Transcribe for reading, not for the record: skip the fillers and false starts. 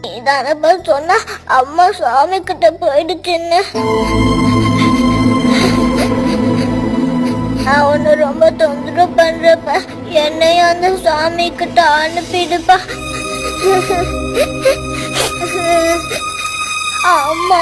நீதானப்பா சொன்னா அம்மா சாமி கிட்ட போயிடுச்சுன்னு. நான் உன்னை ரொம்ப தொந்தரவு பண்றப்ப என்னையும் அந்த சாமி கிட்ட அனுப்பிடுப்பா. அம்மா